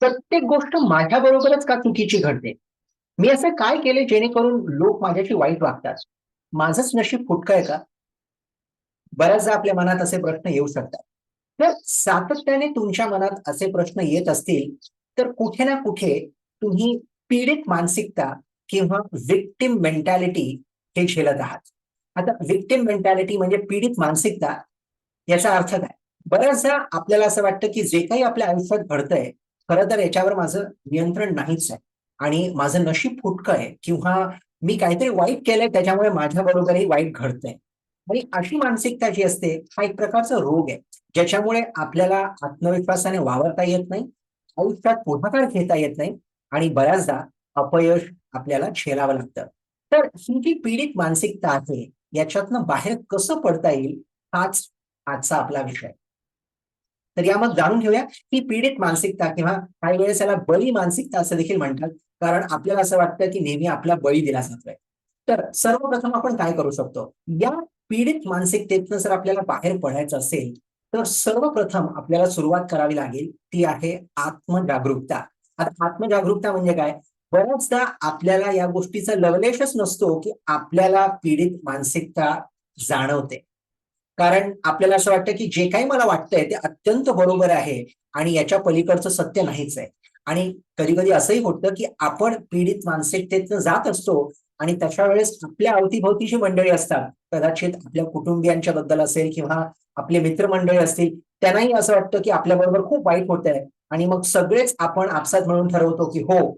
प्रत्येक गोष्ट माझ्या बरोबरच का चुकीची घडते? मी असं काय केले जेणेकरून लोक माझ्याशी वाईट वागतात? माझंच नशीब फुटकं आहे का? बऱ्याचदा आपल्या मनात असे प्रश्न येऊ शकतात. तर सातत्याने तुमच्या मनात असे प्रश्न येत असतील, तर कुठे ना कुठे तुम्ही पीडित मानसिकता किंवा व्हिक्टिम मेंटॅलिटी हे झेलत आहात. आता व्हिक्टिम मेंटॅलिटी म्हणजे पीडित मानसिकता, याचा अर्थ काय? बऱ्याचदा आपल्याला असं वाटतं, की जे काही आपल्या आयुष्यात घडतंय, खरं तर याच्यावर माझं नियंत्रण नाहीच आहे आणि माझं नशीब फुटकं आहे किंवा मी काहीतरी वाईट केलंय त्याच्यामुळे माझ्याबरोबरही वाईट घडतंय. आणि अशी मानसिकता जी असते, हा एक प्रकारचा रोग आहे, ज्याच्यामुळे आपल्याला आत्मविश्वासाने वावरता येत नाही, आयुष्यात पुढाकार घेता येत नाही आणि बऱ्याचदा अपयश आपल्याला झेलावं लागतं. तर ही जी पीडित मानसिकता आहे, याच्यातनं बाहेर कसं पडता येईल, हाच आजचा आपला विषय. तर यामध्ये जाणून घेऊया की पीडित मानसिकता किंवा काही वेळेस याला बळी मानसिकता असं देखील म्हणतात, कारण आपल्याला असं वाटतं की नेहमी आपला बळी दिला जातोय. तर सर्वप्रथम आपण काय करू शकतो? या पीडित मानसिकतेतनं जर आपल्याला बाहेर पडायचं असेल, तर सर्वप्रथम आपल्याला सुरुवात करावी लागेल, ती आहे आत्मजागरूकता. आता आत्मजागरूकता म्हणजे काय? बऱ्याचदा आपल्याला या गोष्टीचा लवलेशच नसतो, की आपल्याला पीडित मानसिकता जाणवते. कारण आपल्याला असं वाटतं, की जे काही मला वाटतंय ते अत्यंत बरोबर आहे आणि याच्या पलीकडचं सत्य नाहीच आहे. आणि कधी-कधी असंही होतं, की आपण पीडित मानसिकतेतनं जात असतो आणि तशा वेळेस आपल्या अवती जी मंडळी असतात, कदाचित आपल्या कुटुंबियांच्या बद्दल असेल किंवा आपले मित्रमंडळी असतील, त्यांनाही असं वाटतं, की आपल्याबरोबर खूप वाईट होतंय आणि मग सगळेच आपण आपसात मिळून ठरवतो, की हो,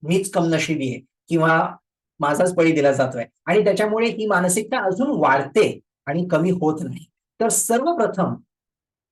मीच कमनशिबी आहे किंवा माझाच बळी दिला जातोय आणि त्याच्यामुळे ही मानसिकता अजून वाढते आणि कमी होत नाही. तर सर्वप्रथम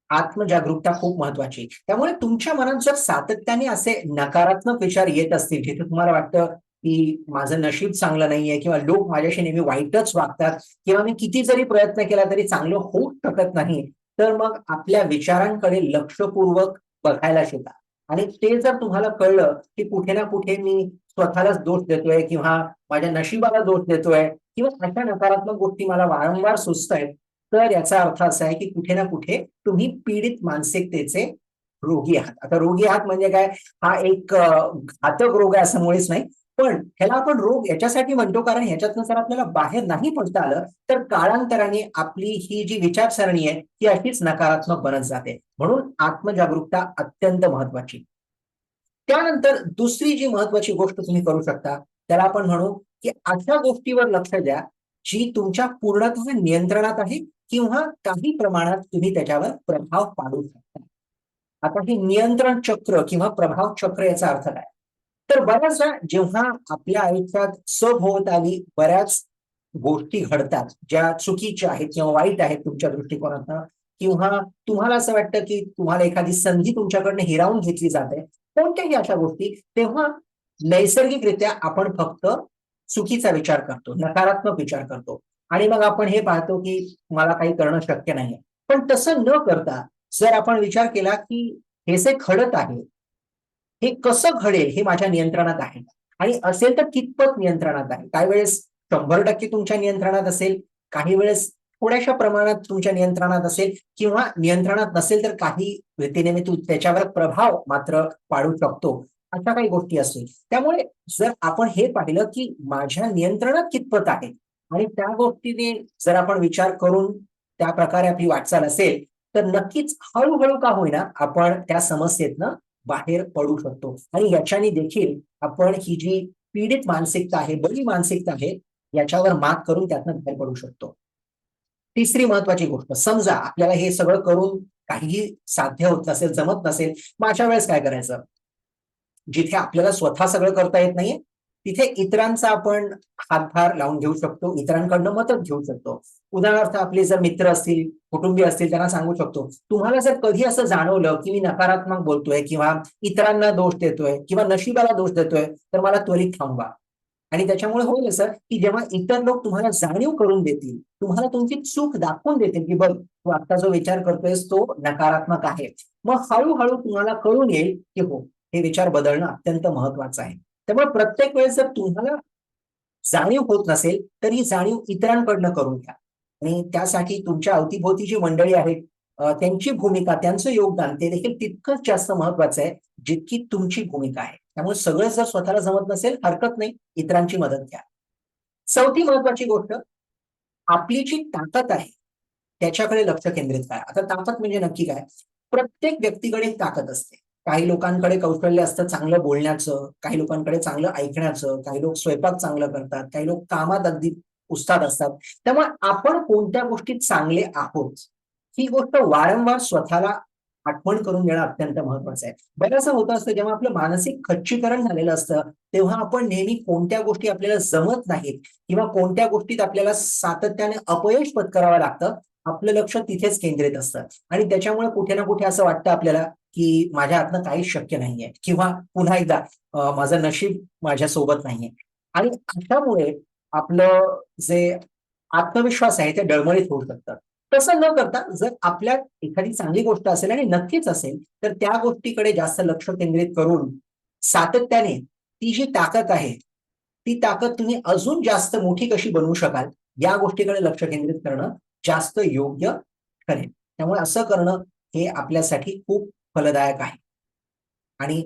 आत्मजागरूकता खूप महत्वाची. त्यामुळे तुमच्या मनात जर सातत्याने असे नकारात्मक विचार येत असतील, जिथे तुम्हाला वाटतं, की माझं नशीब चांगलं नाहीये किंवा लोक माझ्याशी नेहमी वाईटच वागतात किंवा मी किती जरी प्रयत्न केला तरी चांगलं होऊच शकत नाही. तर मग आपल्या विचारांकडे लक्षपूर्वक बघायला शिका. आणि ते जर तुम्हाला कळलं, की कुठे ना कुठे मी स्वतःलाच दोष देतोय किंवा माझ्या नशिबाला दोष देतोय किंवा अशा नकारात्मक गोष्टी मला वारंवार सुचतायत, तर याचा अर्थ असा आहे, की कुठे ना कुठे तुम्ही पीडित मानसिकतेचे रोगी आहात. आता रोगी आहात म्हणजे काय? हा एक घातक रोग आहे असं मुळीच नाही. पण ह्याला आपण रोग याच्यासाठी म्हणतो कारण ह्याच्यातनं जर आपल्याला बाहेर नाही पडता आलं, तर काळांतराने आपली ही जी विचारसरणी आहे, ती अशीच नकारात्मक बनत जाते. म्हणून आत्मजागरूकता अत्यंत महत्वाची. त्यानंतर दुसरी जी महत्वाची गोष्ट तुम्ही करू शकता, त्याला आपण म्हणू, की अशा गोष्टीवर लक्ष द्या, जी तुमच्या पूर्णतः नियंत्रणात आहे किंवा काही प्रमाणात तुम्ही त्याच्यावर प्रभाव पाडू शकता. आता हे नियंत्रण चक्र किंवा प्रभाव चक्र याचा अर्थ काय? तर बऱ्याचदा जेव्हा आपल्या आयुष्यात सभोवताली बऱ्याच गोष्टी घडतात, ज्या चुकीच्या आहेत किंवा वाईट आहेत तुमच्या दृष्टिकोनातनं किंवा तुम्हाला असं वाटतं, की तुम्हाला एखादी संधी तुमच्याकडनं हिरावून घेतली जाते, कोणत्याही अशा गोष्टी, तेव्हा नैसर्गिकरित्या आपण फक्त चुकीचा विचार करतो, नकारात्मक विचार करतो आणि मग आपण हे पाहतो, की मला काही करणं शक्य नाहीये. पण तसं न करता जर आपण विचार केला, की हे जे घडत आहे, हे कसं घडेल हे माझ्या नियंत्रणात आहे आणि असेल तर कितपत नियंत्रणात आहे. काही वेळेस 100% तुमच्या नियंत्रणात असेल, काही वेळेस थोड्याशा प्रमाणात तुमच्या नियंत्रणात असेल किंवा नियंत्रणात नसेल तर काही रीतीने मी त्याच्यावर प्रभाव मात्र पाडू शकतो. अशा काही गोष्टी असतील. त्यामुळे जर आपण हे पाहिलं, की माझ्या नियंत्रणात कितपत आहे आणि त्या गोष्टीने जर आपण विचार करून त्या प्रकारे आपली वाटचाल असेल, तर नक्कीच हळू का होईना आपण त्या समस्येतनं बाहेर पडू शकतो आणि याच्याने देखील आपण ही जी पीडित मानसिकता आहे, बळी मानसिकता आहे, याच्यावर मात करून त्यातनं बाहेर पडू शकतो. तिसरी महत्वाची गोष्ट, समजा आपल्याला हे सगळं करून काहीही साध्य होत नसेल, जमत नसेल, मग अशा वेळेस काय करायचं? जिथे आपल्याला स्वतः सगळं करता येत नाहीये, तिथे इतरांचा आपण हातभार लावून घेऊ शकतो, इतरांकडनं मदत घेऊ शकतो. उदाहरणार्थ आपले जर मित्र असतील, कुटुंबीय असतील त्यांना सांगू शकतो, तुम्हाला जर कधी असं जाणवलं, की मी नकारात्मक बोलतोय किंवा इतरांना दोष देतोय किंवा नशिबाला दोष देतोय, तर मला त्वरित थांबवा. आणि त्याच्यामुळे होईल असं, की जेव्हा इतर लोक तुम्हाला जाणीव करून देतील, तुम्हाला तुमची चूक दाखवून देतील, की बघ तू आता जो विचार करतोयस तो नकारात्मक आहे. मग हळू तुम्हाला कळून येईल, की हो, हे विचार बदलणं अत्यंत महत्वाचं आहे. त्यामुळे प्रत्येक वेळेस जर तुम्हाला जाणीव होत नसेल, तर ही जाणीव इतरांकडनं करून घ्या. आणि त्यासाठी तुमच्या अवतीभोवती जी मंडळी आहेत, त्यांची भूमिका, त्यांचं योगदान ते देखील तितकंच जास्त महत्वाचं आहे, जितकी तुमची भूमिका आहे. त्यामुळे सगळं जर स्वतःला जमत नसेल, हरकत नाही, इतरांची मदत घ्या. चौथी महत्वाची गोष्ट, आपली जी ताकद आहे, त्याच्याकडे लक्ष केंद्रित करा. आता ताकद म्हणजे नक्की काय? प्रत्येक व्यक्तीकडे एक ताकद असते. काही लोकांकडे कौशल्य असतं चांगलं बोलण्याचं, काही लोकांकडे चांगलं ऐकण्याचं, काही लोक स्वयंपाक चांगलं करतात, काही लोक कामात अगदी उस्ताद असतात. त्यामुळे आपण कोणत्या गोष्टीत चांगले आहोत, ही गोष्ट वारंवार स्वतःला आठवण करून देणं अत्यंत महत्वाचं आहे. बऱ्याचदा होतं असतं जेव्हा आपलं मानसिक खच्चीकरण झालेलं असतं, तेव्हा आपण नेहमी कोणत्या गोष्टी आपल्याला जमत नाहीत किंवा कोणत्या गोष्टीत आपल्याला सातत्याने अपयश पत्करावं लागतं, आपलं लक्ष तिथेच केंद्रित असतं आणि त्याच्यामुळे कुठे ना कुठे असं वाटतं आपल्याला, की माझ्या हातनं काहीच शक्य नाहीये किंवा पुन्हा एकदा माझं नशीब माझ्यासोबत नाहीये आणि अशामुळे आपलं जे आत्मविश्वास आहे ते डळमळीत होऊ शकतं. तसं न करता जर आपल्यात एखादी चांगली गोष्ट असेल आणि नक्कीच असेल, तर त्या गोष्टीकडे जास्त लक्ष केंद्रित करून सातत्याने ती जी ताकद आहे, ती ताकद तुम्ही अजून जास्त मोठी कशी बनवू शकाल, या गोष्टीकडे लक्ष केंद्रित करणं जास्त योग्य ठरेल. त्यामुळे असं करणं हे आपल्यासाठी खूप फलदायक आहे. आणि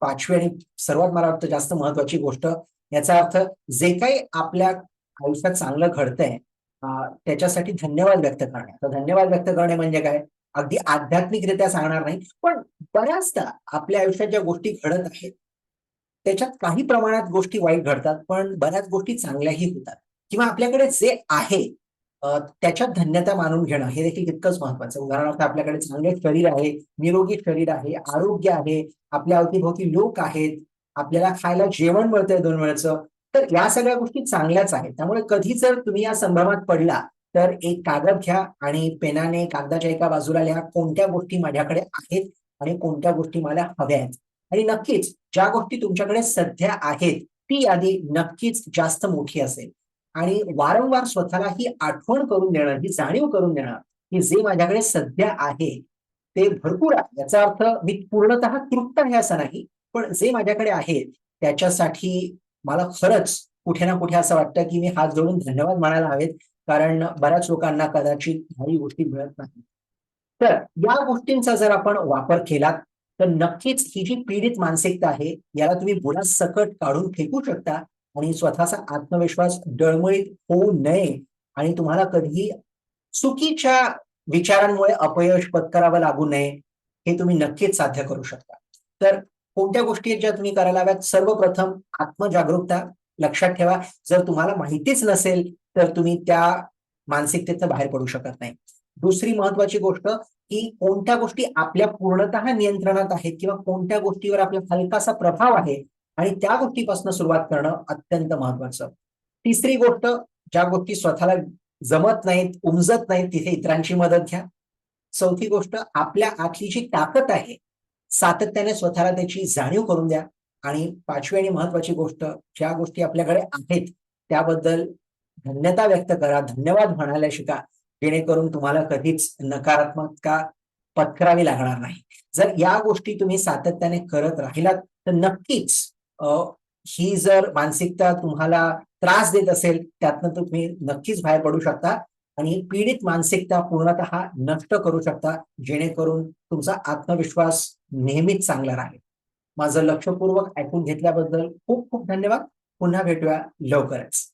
5वी आणि सर्वात मला वाटतं जास्त महत्त्वाची गोष्ट, याचा अर्थ जे काही आपल्या आयुष्यात चांगलं घडतंय त्याच्यासाठी धन्यवाद व्यक्त करणे. तर धन्यवाद व्यक्त करणे म्हणजे काय? अगदी आध्यात्मिकरित्या सांगणार नाही, पण बऱ्याचदा आपल्या आयुष्यात ज्या गोष्टी घडत आहेत, त्याच्यात काही प्रमाणात गोष्टी वाईट घडतात, पण बऱ्याच गोष्टी चांगल्याही होतात किंवा आपल्याकडे जे आहे त्याच्यात धन्यता मानून घेणं हे देखील तितकंच महत्वाचं. उदाहरणार्थ आपल्याकडे चांगले शरीर आहे, निरोगी शरीर आहे, आरोग्य आहे, आपल्या अवतीभोवती लोक आहेत, आपल्याला खायला जेवण मिळतंय 2 वेळचं. तर या सगळ्या गोष्टी चांगल्याच आहेत. त्यामुळे कधी जर तुम्ही या संभ्रमात पडला, तर एक कागद घ्या आणि पेनाने कागदाच्या एका बाजूला लिहा, कोणत्या गोष्टी माझ्याकडे आहेत आणि कोणत्या गोष्टी मला हव्या आहेत. आणि नक्कीच ज्या गोष्टी तुमच्याकडे सध्या आहेत, ती यादी नक्कीच जास्त मोठी असेल. आणि वारंवार स्वतःला ही आठवण करून देणं, ही जाणीव करून देणं, की जे माझ्याकडे सध्या आहे, ते भरपूर आहे. याचा अर्थ मी पूर्णतः तृप्त आहे असं नाही. पण जे माझ्याकडे आहे, त्याच्यासाठी मला खरंच कुठे ना कुठे असं वाटतं, की मी हात जोडून धन्यवाद मानायला हवेत. कारण बऱ्याच लोकांना कदाचित ह्याही गोष्टी मिळत नाहीत. तर या गोष्टींचा जर आपण वापर केलात, तर नक्कीच ही जी पीडित मानसिकता आहे, याला तुम्ही बुरासकट काढून फेकू शकता आणि स्वतःचा आत्मविश्वास डळमळीत होऊ नये आणि तुम्हाला कधीही चुकीच्या विचारांमुळे अपयश पत्करावं लागू नये, हे तुम्ही नक्कीच साध्य करू शकता. तर कोणत्या गोष्टी आहेत ज्या तुम्ही करायला हव्यात? सर्वप्रथम आत्मजागरूकता लक्षात ठेवा. जर तुम्हाला माहितीच नसेल, तर तुम्ही त्या मानसिकतेतनं बाहेर पडू शकत नाही. दुसरी महत्वाची गोष्ट, की कोणत्या गोष्टी आपल्या पूर्णतः नियंत्रणात आहेत किंवा कोणत्या गोष्टीवर आपला हलकासा प्रभाव आहे आणि त्या गोष्टीपासून सुरुवात करणं अत्यंत महत्वाचं. तिसरी गोष्ट, ज्या गोष्टी स्वतःला जमत नाहीत, उमजत नाहीत, तिथे इतरांची मदत घ्या. चौथी गोष्ट, आपल्या आतली जी ताकद आहे, सातत्याने स्वतःला त्याची जाणीव करून द्या. आणि 5वी आणि महत्वाची गोष्ट, ज्या गोष्टी आपल्याकडे आहेत, त्याबद्दल धन्यता व्यक्त करा, धन्यवाद म्हणायला शिका. जेणेकरून तुम्हाला कधीच नकारात्मकता पत्करावी लागणार नाही. जर या गोष्टी तुम्ही सातत्याने करत राहिलात, तर नक्कीच अ, ही जर मानसिकता तुम्हाला त्रास देत असेल, त्यातनं तुम्ही नक्कीच बाहेर पडू शकता आणि पीडित मानसिकता पूर्णतः नष्ट करू शकता, जेणेकरून तुमचा आत्मविश्वास नेहमीच चांगला राहील. माझं लक्षपूर्वक ऐकून घेतल्याबद्दल खूप खूप धन्यवाद. पुन्हा भेटूया लवकरच.